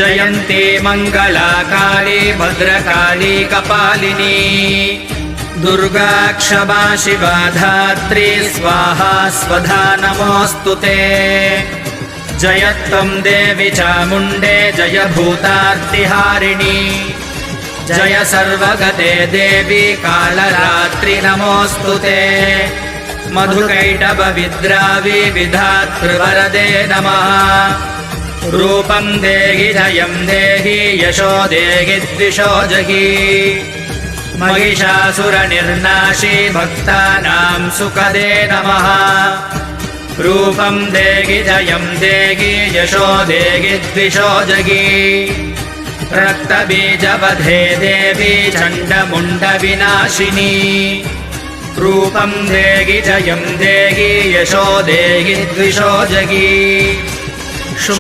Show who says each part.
Speaker 1: जयन्ती मङ्गलाकाली भद्रकाली कपालिनी दुर्गा क्षमा शिवा धात्री स्वाहा स्वधा नमोऽस्तु ते जयत्वं देवि चामुण्डे जय भूतार्तिहारिणी जय सर्वगते देवी कालरात्रि नमोऽस्तु ते मधुकैटभ विद्रावि विधातृवरदे नमः रूपं देहि जयं देहि यशो देहि द्विषो जहि महिषासुरनिर्नाशी भक्तानां सुखदे नमः रूपं देहि जयं देहि यशो देहि द्विषो जहि रक्तबीजवधे देवी चण्डमुण्डविनाशिनी रूपं देहि जयं देहि यशो देहि द्विषो जहि